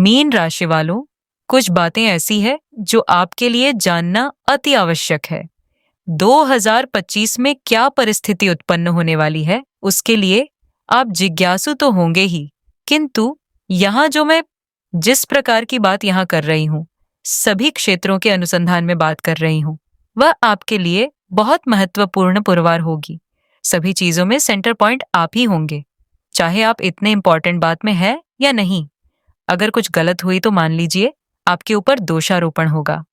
Mean राशि वालों, कुछ बातें ऐसी है जो आपके लिए जानना अति आवश्यक है। 2025 में क्या परिस्थिति उत्पन्न होने वाली है, उसके लिए आप जिज्ञासु तो होंगे ही, किंतु यहाँ जो मैं जिस प्रकार की बात यहाँ कर रही हूँ, सभी क्षेत्रों के अनुसंधान में बात कर रही हूँ, वह आपके लिए बहुत महत्वपूर्ण पुरवार होगी। सभी चीजों में सेंटर पॉइंट आप ही होंगे, चाहे आप इतने इंपॉर्टेंट बात में है या नहीं। अगर कुछ गलत हुई तो मान लीजिए आपके ऊपर दोषारोपण होगा,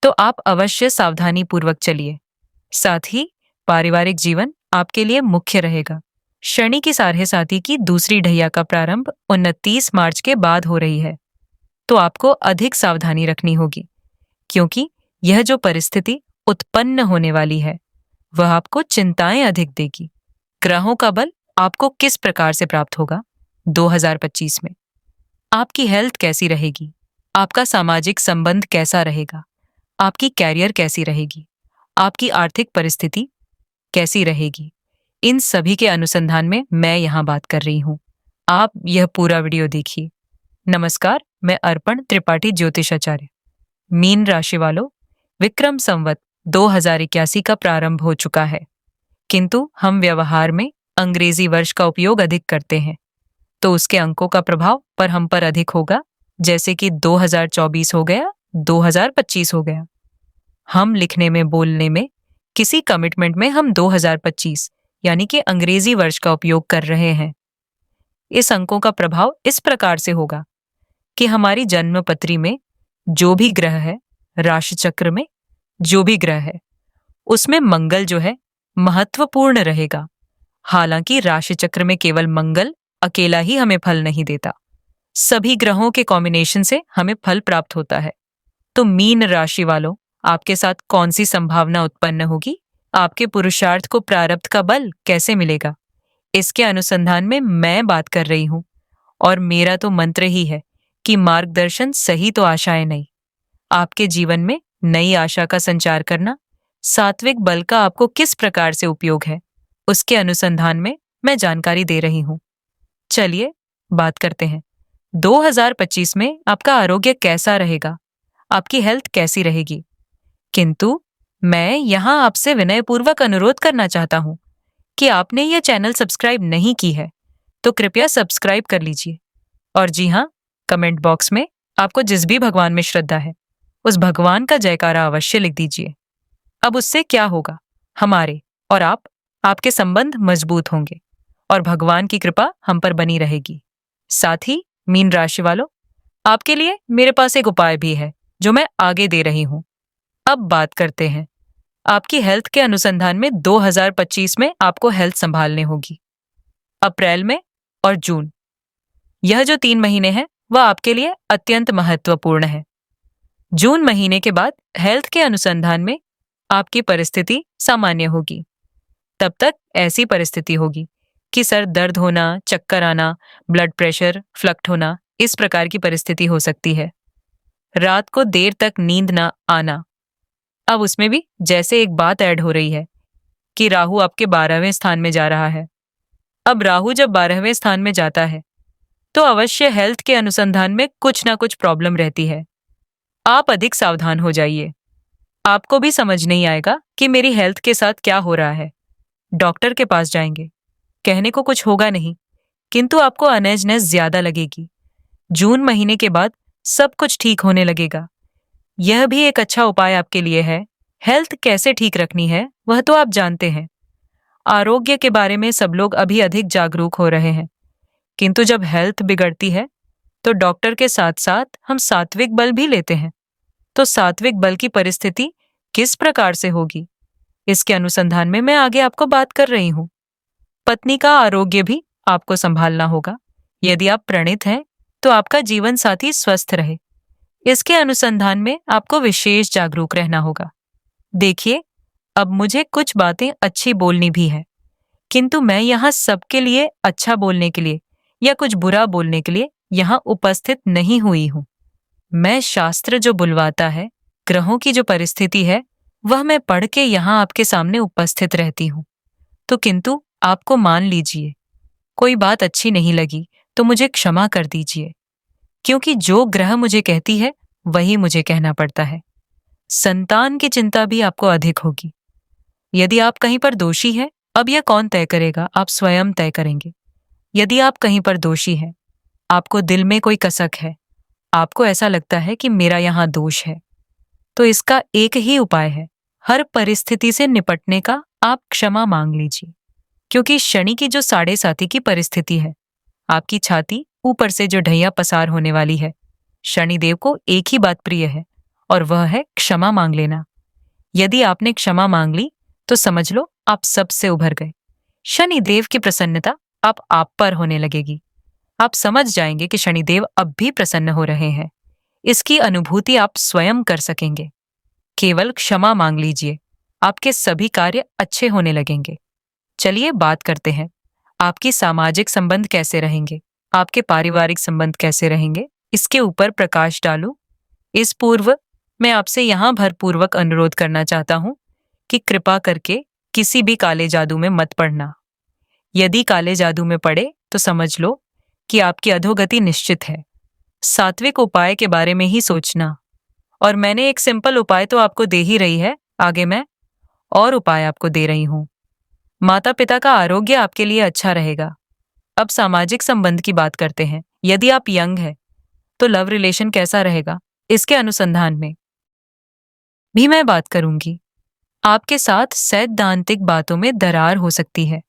तो आप अवश्य सावधानी पूर्वक चलिए। साथ ही पारिवारिक जीवन आपके लिए मुख्य रहेगा। शनि की साढ़े साथी की दूसरी ढैया का प्रारंभ 29 मार्च के बाद हो रही है, तो आपको अधिक सावधानी रखनी होगी, क्योंकि यह जो परिस्थिति उत्पन्न होने वाली है वह आपको चिंताएं अधिक देगी। ग्रहों का बल आपको किस प्रकार से प्राप्त होगा 2025 में? आपकी हेल्थ कैसी रहेगी? आपका सामाजिक संबंध कैसा रहेगा? आपकी कैरियर कैसी रहेगी? आपकी आर्थिक परिस्थिति कैसी रहेगी? इन सभी के अनुसंधान में मैं यहाँ बात कर रही हूँ। आप यह पूरा वीडियो देखिए। नमस्कार, मैं अर्पण त्रिपाठी ज्योतिषाचार्य। मीन राशि वालों, विक्रम संवत 2081 का प्रारंभ हो चुका है, किंतु हम व्यवहार में अंग्रेजी वर्ष का उपयोग अधिक करते हैं, तो उसके अंकों का प्रभाव पर हम पर अधिक होगा। जैसे कि 2024 हो गया, 2025 हो गया। हम लिखने में, बोलने में, किसी कमिटमेंट में हम 2025 यानी कि अंग्रेजी वर्ष का उपयोग कर रहे हैं। इस अंकों का प्रभाव इस प्रकार से होगा कि हमारी जन्म पत्री में जो भी ग्रह है, राशि चक्र में जो भी ग्रह है, उसमें मंगल जो है महत्वपूर्ण रहेगा। हालांकि राशि चक्र में केवल मंगल अकेला ही हमें फल नहीं देता, सभी ग्रहों के कॉम्बिनेशन से हमें फल प्राप्त होता है। तो मीन राशि वालों, आपके साथ कौन सी संभावना उत्पन्न होगी? आपके पुरुषार्थ को प्रारब्ध का बल कैसे मिलेगा? इसके अनुसंधान में मैं बात कर रही हूँ, और मेरा तो मंत्र ही है कि मार्गदर्शन सही तो आशाएं नहीं। आपके जीवन में नई आशा का संचार करना, सात्विक बल का आपको किस प्रकार से उपयोग है, उसके अनुसंधान में मैं जानकारी दे रही हूँ। चलिए बात करते हैं। 2025 में आपका आरोग्य कैसा रहेगा? आपकी हेल्थ कैसी रहेगी? किंतु मैं यहाँ आपसे विनयपूर्वक अनुरोध करना चाहता हूँ कि आपने यह चैनल सब्सक्राइब नहीं की है तो कृपया सब्सक्राइब कर लीजिए। और जी हाँ, कमेंट बॉक्स में आपको जिस भी भगवान में श्रद्धा है उस भगवान का जयकारा अवश्य लिख दीजिए। अब उससे क्या होगा? हमारे और आपके संबंध मजबूत होंगे और भगवान की कृपा हम पर बनी रहेगी। साथ ही मीन राशि वालों, आपके लिए मेरे पास एक उपाय भी है जो मैं आगे दे रही हूँ। अब बात करते हैं आपकी हेल्थ के अनुसंधान में। 2025 में आपको हेल्थ संभालने होगी। अप्रैल में और जून, यह जो 3 महीने हैं वह आपके लिए अत्यंत महत्वपूर्ण है। जून महीने के बाद हेल्थ के अनुसंधान में आपकी परिस्थिति सामान्य होगी। तब तक ऐसी परिस्थिति होगी कि सर दर्द होना, चक्कर आना, ब्लड प्रेशर फ्लक्ट होना, इस प्रकार की परिस्थिति हो सकती है। रात को देर तक नींद ना आना। अब उसमें भी जैसे एक बात ऐड हो रही है कि राहु आपके 12वें स्थान में जा रहा है। अब राहु जब 12वें स्थान में जाता है तो अवश्य हेल्थ के अनुसंधान में कुछ ना कुछ प्रॉब्लम रहती है। आप अधिक सावधान हो जाइए। आपको भी समझ नहीं आएगा कि मेरी हेल्थ के साथ क्या हो रहा है। डॉक्टर के पास जाएंगे, कहने को कुछ होगा नहीं, किंतु आपको अनएजनेस ज्यादा लगेगी। जून महीने के बाद सब कुछ ठीक होने लगेगा। यह भी एक अच्छा उपाय आपके लिए है। हेल्थ कैसे ठीक रखनी है वह तो आप जानते हैं। आरोग्य के बारे में सब लोग अभी अधिक जागरूक हो रहे हैं, किंतु जब हेल्थ बिगड़ती है तो डॉक्टर के साथ साथ हम सात्विक बल भी लेते हैं। तो सात्विक बल की परिस्थिति किस प्रकार से होगी, इसके अनुसंधान में मैं आगे आपको बात कर रही हूँ। पत्नी का आरोग्य भी आपको संभालना होगा। यदि आप प्रणित हैं तो आपका जीवन साथी स्वस्थ रहे, इसके अनुसंधान में आपको विशेष जागरूक रहना होगा। देखिए, अब मुझे कुछ बातें अच्छी बोलनी भी है, किंतु मैं यहाँ सबके लिए अच्छा बोलने के लिए या कुछ बुरा बोलने के लिए यहाँ उपस्थित नहीं हुई हूँ। मैं शास्त्र जो बुलवाता है, ग्रहों की जो परिस्थिति है, वह मैं पढ़ के यहाँ आपके सामने उपस्थित रहती हूँ। तो किंतु आपको मान लीजिए, कोई बात अच्छी नहीं लगी तो मुझे क्षमा कर दीजिए। क्योंकि जो ग्रह मुझे कहती है वही मुझे कहना पड़ता है। संतान की चिंता भी आपको अधिक होगी। यदि आप कहीं पर दोषी हैं, अब यह कौन तय करेगा? आप स्वयं तय करेंगे। यदि आप कहीं पर दोषी हैं, आपको दिल में कोई कसक है, आपको ऐसा लगता है कि मेरा यहाँ दोष है, तो इसका एक ही उपाय है। हर परिस्थिति से निपटने का आप क्षमा मांग लीजिए। क्योंकि शनि की जो 7.5 की परिस्थिति है, आपकी छाती ऊपर से जो ढैया पसार होने वाली है, शनिदेव को एक ही बात प्रिय है और वह है क्षमा मांग लेना। यदि आपने क्षमा मांग ली तो समझ लो आप सबसे उभर गए। शनिदेव की प्रसन्नता अब आप पर होने लगेगी। आप समझ जाएंगे कि शनिदेव अब भी प्रसन्न हो रहे हैं। इसकी अनुभूति आप स्वयं कर सकेंगे। केवल क्षमा मांग लीजिए, आपके सभी कार्य अच्छे होने लगेंगे। चलिए बात करते हैं, आपकी सामाजिक संबंध कैसे रहेंगे, आपके पारिवारिक संबंध कैसे रहेंगे, इसके ऊपर प्रकाश डालूं। इस पूर्व मैं आपसे यहाँ भरपूर्वक अनुरोध करना चाहता हूँ कि कृपा करके किसी भी काले जादू में मत पड़ना। यदि काले जादू में पड़े तो समझ लो कि आपकी अधोगति निश्चित है। सात्विक उपाय के बारे में ही सोचना। और मैंने एक सिंपल उपाय तो आपको दे ही रही है, आगे मैं और उपाय आपको दे रही हूँ। माता पिता का आरोग्य आपके लिए अच्छा रहेगा। अब सामाजिक संबंध की बात करते हैं। यदि आप यंग है तो लव रिलेशन कैसा रहेगा, इसके अनुसंधान में भी मैं बात करूंगी। आपके साथ सैद्धांतिक बातों में दरार हो सकती है,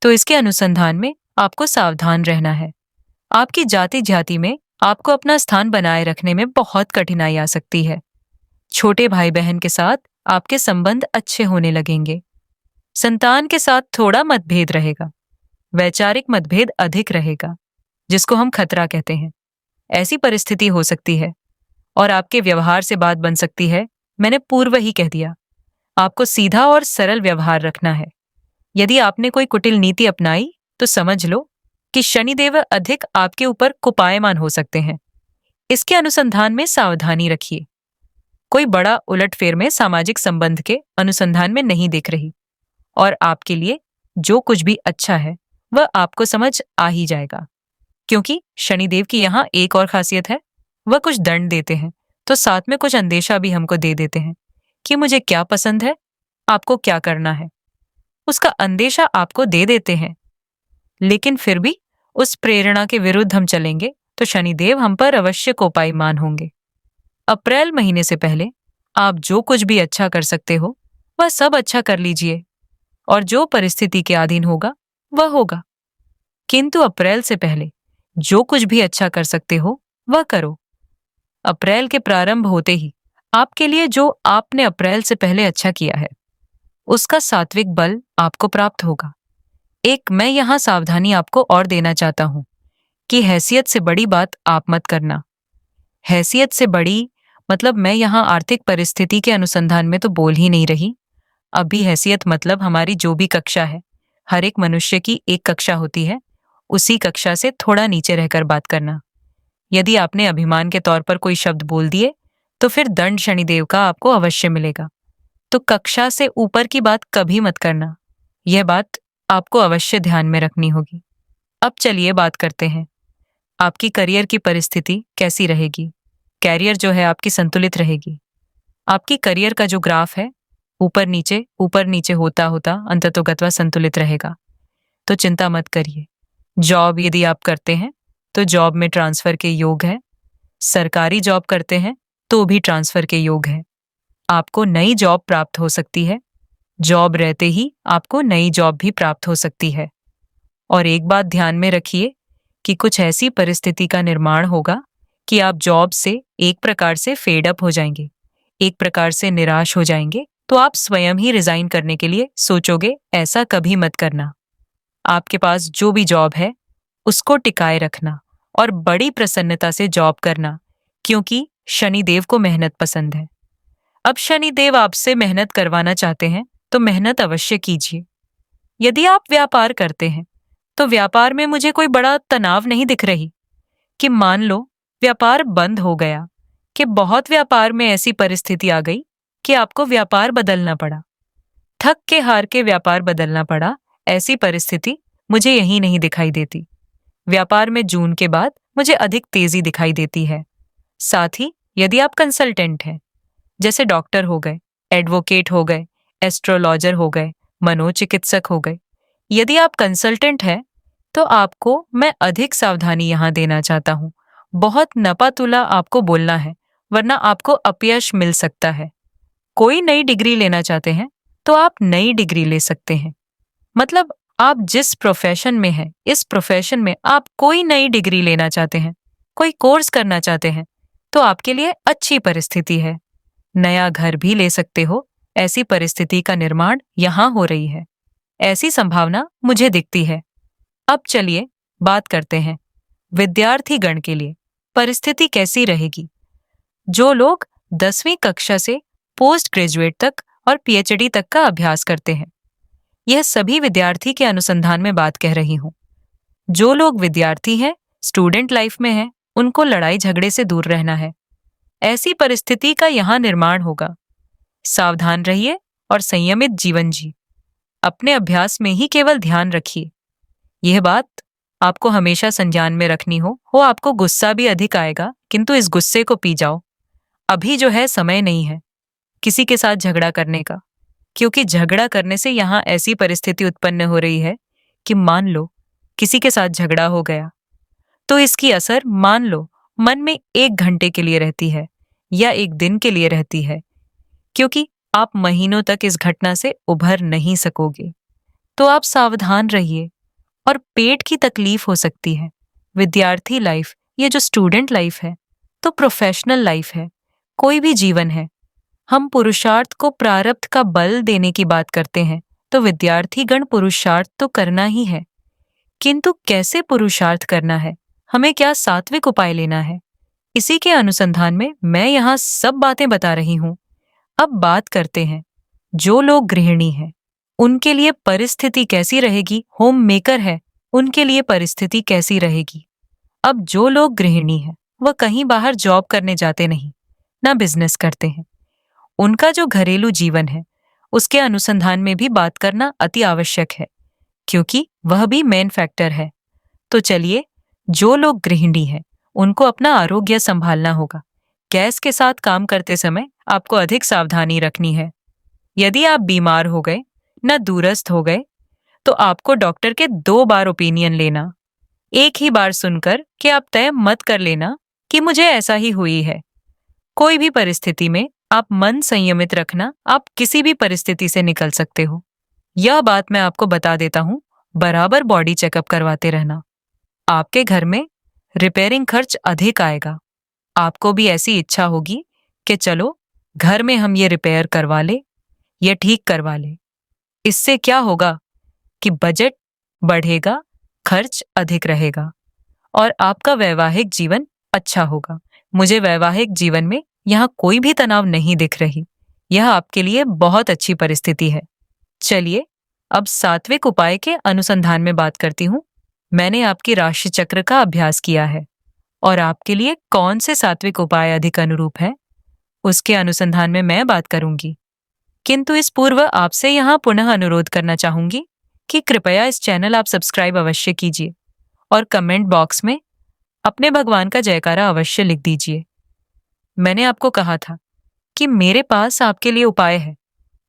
तो इसके अनुसंधान में आपको सावधान रहना है। आपकी जाति जाति में आपको अपना स्थान बनाए रखने में बहुत कठिनाई आ सकती है। छोटे भाई बहन के साथ आपके संबंध अच्छे होने लगेंगे। संतान के साथ थोड़ा मतभेद रहेगा, वैचारिक मतभेद अधिक रहेगा, जिसको हम खतरा कहते हैं। ऐसी परिस्थिति हो सकती है और आपके व्यवहार से बात बन सकती है। मैंने पूर्व ही कह दिया, आपको सीधा और सरल व्यवहार रखना है। यदि आपने कोई कुटिल नीति अपनाई तो समझ लो कि शनिदेव अधिक आपके ऊपर कुपायमान हो सकते हैं। इसके अनुसंधान में सावधानी रखिए। कोई बड़ा उलटफेर में सामाजिक संबंध के अनुसंधान में नहीं दिख रही, और आपके लिए जो कुछ भी अच्छा है वह आपको समझ आ ही जाएगा। क्योंकि शनिदेव की यहाँ एक और खासियत है, वह कुछ दंड देते हैं तो साथ में कुछ अंदेशा भी हमको दे देते हैं कि मुझे क्या पसंद है, आपको क्या करना है। उसका अंदेशा आपको दे देते हैं, लेकिन फिर भी उस प्रेरणा के विरुद्ध हम चलेंगे तो शनिदेव हम पर अवश्य कोपायमान होंगे। अप्रैल महीने से पहले आप जो कुछ भी अच्छा कर सकते हो वह सब अच्छा कर लीजिए, और जो परिस्थिति के अधीन होगा वह होगा। किंतु अप्रैल से पहले जो कुछ भी अच्छा कर सकते हो वह करो। अप्रैल के प्रारंभ होते ही आपके लिए जो आपने अप्रैल से पहले अच्छा किया है उसका सात्विक बल आपको प्राप्त होगा। एक मैं यहाँ सावधानी आपको और देना चाहता हूँ कि हैसियत से बड़ी बात आप मत करना। हैसियत से बड़ी मतलब मैं यहाँ आर्थिक परिस्थिति के अनुसंधान में तो बोल ही नहीं रही। अभी हैसियत मतलब हमारी जो भी कक्षा है, हर एक मनुष्य की एक कक्षा होती है, उसी कक्षा से थोड़ा नीचे रहकर बात करना। यदि आपने अभिमान के तौर पर कोई शब्द बोल दिए तो फिर दंड शनिदेव का आपको अवश्य मिलेगा। तो कक्षा से ऊपर की बात कभी मत करना। यह बात आपको अवश्य ध्यान में रखनी होगी। अब चलिए बात करते हैं, आपकी करियर की परिस्थिति कैसी रहेगी। कैरियर जो है आपकी संतुलित रहेगी। आपकी करियर का जो ग्राफ है ऊपर नीचे होता होता अंततोगत्वा संतुलित रहेगा, तो चिंता मत करिए। जॉब यदि आप करते हैं तो जॉब में ट्रांसफर के योग है। सरकारी जॉब करते हैं तो भी ट्रांसफर के योग है। आपको नई जॉब प्राप्त हो सकती है। जॉब रहते ही आपको नई जॉब भी प्राप्त हो सकती है। और एक बात ध्यान में रखिए कि कुछ ऐसी परिस्थिति का निर्माण होगा कि आप जॉब से एक प्रकार से फेड अप हो जाएंगे, एक प्रकार से निराश हो जाएंगे, तो आप स्वयं ही रिजाइन करने के लिए सोचोगे। ऐसा कभी मत करना। आपके पास जो भी जॉब है उसको टिकाए रखना और बड़ी प्रसन्नता से जॉब करना, क्योंकि शनिदेव को मेहनत पसंद है। अब शनिदेव आपसे मेहनत करवाना चाहते हैं तो मेहनत अवश्य कीजिए। यदि आप व्यापार करते हैं तो व्यापार में मुझे कोई बड़ा तनाव नहीं दिख रही कि मान लो व्यापार बंद हो गया, कि बहुत व्यापार में ऐसी परिस्थिति आ गई कि आपको व्यापार बदलना पड़ा, थक के हार के व्यापार बदलना पड़ा। ऐसी परिस्थिति मुझे यहीं नहीं दिखाई देती। व्यापार में जून के बाद मुझे अधिक तेजी दिखाई देती है। साथ ही यदि आप कंसल्टेंट हैं, जैसे डॉक्टर हो गए, एडवोकेट हो गए, एस्ट्रोलॉजर हो गए, मनोचिकित्सक हो गए, यदि आप कंसल्टेंट हैं तो आपको मैं अधिक सावधानी यहाँ देना चाहता हूँ। बहुत नपातुला आपको बोलना है, वरना आपको अपयश मिल सकता है। कोई नई डिग्री लेना चाहते हैं तो आप नई डिग्री ले सकते हैं। मतलब आप जिस प्रोफेशन में हैं, इस प्रोफेशन में आप कोई नई डिग्री लेना चाहते हैं, कोई कोर्स करना चाहते हैं, तो आपके लिए अच्छी परिस्थिति है। नया घर भी ले सकते हो, ऐसी परिस्थिति का निर्माण यहाँ हो रही है। ऐसी संभावना मुझे दिखती है। अब चलिए बात करते हैं विद्यार्थी गण के लिए परिस्थिति कैसी रहेगी। जो लोग 10वीं कक्षा से पोस्ट ग्रेजुएट तक और पीएचडी तक का अभ्यास करते हैं, यह सभी विद्यार्थी के अनुसंधान में बात कह रही हूं। जो लोग विद्यार्थी हैं, स्टूडेंट लाइफ में हैं, उनको लड़ाई झगड़े से दूर रहना है। ऐसी परिस्थिति का यहाँ निर्माण होगा। सावधान रहिए और संयमित जीवन जी। अपने अभ्यास में ही केवल ध्यान रखिए। यह बात आपको हमेशा संज्ञान में रखनी हो आपको गुस्सा भी अधिक आएगा, किंतु इस गुस्से को पी जाओ। अभी जो है समय नहीं है किसी के साथ झगड़ा करने का, क्योंकि झगड़ा करने से यहाँ ऐसी परिस्थिति उत्पन्न हो रही है कि मान लो किसी के साथ झगड़ा हो गया तो इसकी असर मान लो मन में 1 घंटे के लिए रहती है या 1 दिन के लिए रहती है, क्योंकि आप महीनों तक इस घटना से उभर नहीं सकोगे। तो आप सावधान रहिए। और पेट की तकलीफ हो सकती है। विद्यार्थी लाइफ, ये जो स्टूडेंट लाइफ है, तो प्रोफेशनल लाइफ है, कोई भी जीवन है। हम पुरुषार्थ को प्रारब्ध का बल देने की बात करते हैं, तो विद्यार्थी गण पुरुषार्थ तो करना ही है, किंतु कैसे पुरुषार्थ करना है, हमें क्या सात्विक उपाय लेना है, इसी के अनुसंधान में मैं यहाँ सब बातें बता रही हूँ। अब बात करते हैं जो लोग गृहिणी हैं, उनके लिए परिस्थिति कैसी रहेगी। होम मेकर है, उनके लिए परिस्थिति कैसी रहेगी। अब जो लोग गृहिणी हैं, वह कहीं बाहर जॉब करने जाते नहीं, ना बिजनेस करते हैं। उनका जो घरेलू जीवन है, उसके अनुसंधान में भी बात करना अति आवश्यक है, क्योंकि वह भी मेन फैक्टर है। तो चलिए, जो लोग गृहिणी हैं, उनको अपना आरोग्य संभालना होगा। गैस के साथ काम करते समय आपको अधिक सावधानी रखनी है। यदि आप बीमार हो गए, न दूरस्थ हो गए, तो आपको डॉक्टर के 2 बार ओपिनियन लेना। एक ही बार सुनकर कि आप तय मत कर लेना कि मुझे ऐसा ही हुई है। कोई भी परिस्थिति में आप मन संयमित रखना, आप किसी भी परिस्थिति से निकल सकते हो। यह बात मैं आपको बता देता हूं, बराबर बॉडी चेकअप करवाते रहना। आपके घर में रिपेयरिंग खर्च अधिक आएगा। आपको भी ऐसी इच्छा होगी कि चलो घर में हम ये रिपेयर करवा ले, ये ठीक करवा ले। इससे क्या होगा कि बजट बढ़ेगा, खर्च अधिक रहेगा और आपका वैवाहिक जीवन अच्छा होगा। मुझे वैवाहिक जीवन में यहाँ कोई भी तनाव नहीं दिख रही। यह आपके लिए बहुत अच्छी परिस्थिति है। चलिए, अब सात्विक उपाय के अनुसंधान में बात करती हूँ। मैंने आपकी राशि चक्र का अभ्यास किया है और आपके लिए कौन से सात्विक उपाय अधिक अनुरूप है, उसके अनुसंधान में मैं बात करूंगी। किंतु इस पूर्व आपसे यहाँ पुनः अनुरोध करना चाहूंगी कि कृपया इस चैनल आप सब्सक्राइब अवश्य कीजिए और कमेंट बॉक्स में अपने भगवान का जयकारा अवश्य लिख दीजिए। मैंने आपको कहा था कि मेरे पास आपके लिए उपाय है,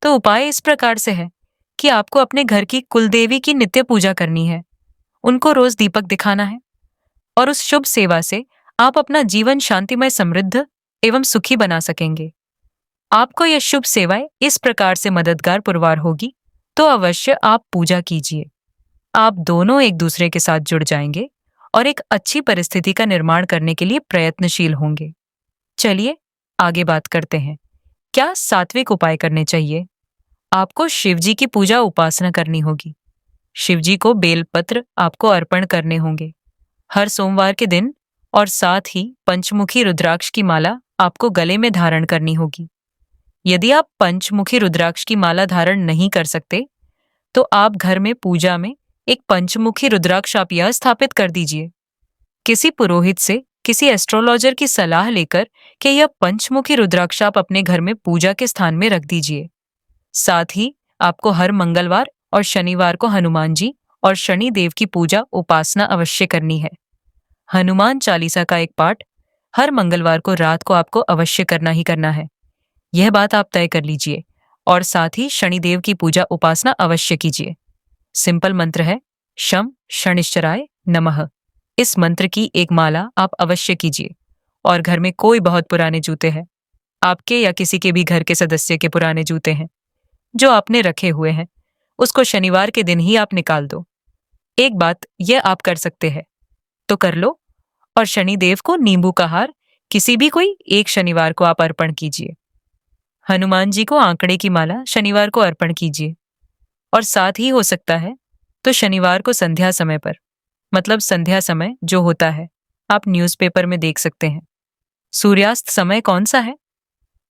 तो उपाय इस प्रकार से है कि आपको अपने घर की कुलदेवी की नित्य पूजा करनी है, उनको रोज दीपक दिखाना है और उस शुभ सेवा से आप अपना जीवन शांतिमय, समृद्ध एवं सुखी बना सकेंगे। आपको यह शुभ सेवाएं इस प्रकार से मददगार पुरवार होगी, तो अवश्य आप पूजा कीजिए। आप दोनों एक दूसरे के साथ जुड़ जाएंगे और एक अच्छी परिस्थिति का निर्माण करने के लिए प्रयत्नशील होंगे। चलिए आगे बात करते हैं। क्या सात्विक उपाय करने चाहिए? आपको शिवजी की पूजा उपासना करनी होगी। शिवजी को बेलपत्र आपको अर्पण करने होंगे हर सोमवार के दिन, और साथ ही पंचमुखी रुद्राक्ष की माला आपको गले में धारण करनी होगी। यदि आप पंचमुखी रुद्राक्ष की माला धारण नहीं कर सकते, तो आप घर में पूजा में एक पंचमुखी रुद्राक्ष आप यह स्थापित कर दीजिए। किसी पुरोहित से, किसी एस्ट्रोलॉजर की सलाह लेकर कि यह पंचमुखी रुद्राक्ष आप अपने घर में पूजा के स्थान में रख दीजिए। साथ ही आपको हर मंगलवार और शनिवार को हनुमान जी और शनि देव की पूजा उपासना अवश्य करनी है। हनुमान चालीसा का एक पाठ हर मंगलवार को रात को आपको अवश्य करना ही करना है। यह बात आप तय कर लीजिए। और साथ ही शनिदेव की पूजा उपासना अवश्य कीजिए। सिंपल मंत्र है शम शनिश्चराय नमः। इस मंत्र की एक माला आप अवश्य कीजिए। और घर में कोई बहुत पुराने जूते हैं, आपके या किसी के भी घर के सदस्य के पुराने जूते हैं जो आपने रखे हुए हैं, उसको शनिवार के दिन ही आप निकाल दो। एक बात यह आप कर सकते हैं तो कर लो, और शनिदेव को नींबू का हार किसी भी कोई एक शनिवार को आप अर्पण कीजिए। हनुमान जी को आंकड़े की माला शनिवार को अर्पण कीजिए। और साथ ही हो सकता है तो शनिवार को संध्या समय पर, मतलब संध्या समय जो होता है, आप न्यूज़पेपर में देख सकते हैं। सूर्यास्त समय कौन सा है?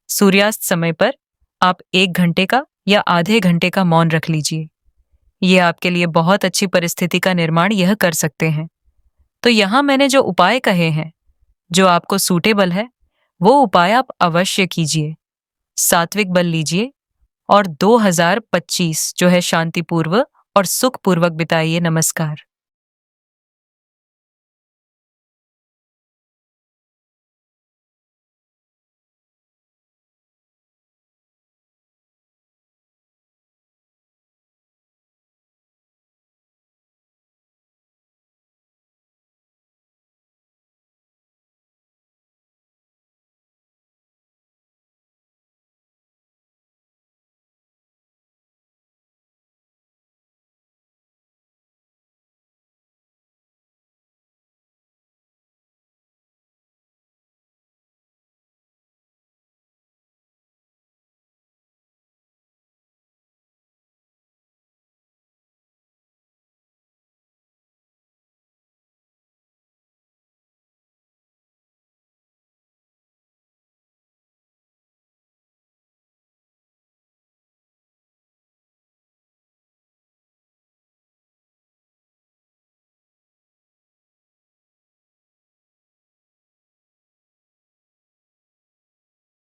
सूर्यास्त समय पर आप 1 घंटे का या आधे घंटे का मौन रख लीजिए। ये आपके लिए बहुत अच्छी परिस्थिति का निर्माण यह कर सकते हैं। तो यहाँ मैंने जो उपाय कहे हैं, जो आपको सूटेबल है, वो उपाय आप अवश्य कीजिए। सात्विक बल लीजिए और 2025 जो है शांतिपूर्वक और सुखपूर्वक बिताइए। नमस्कार।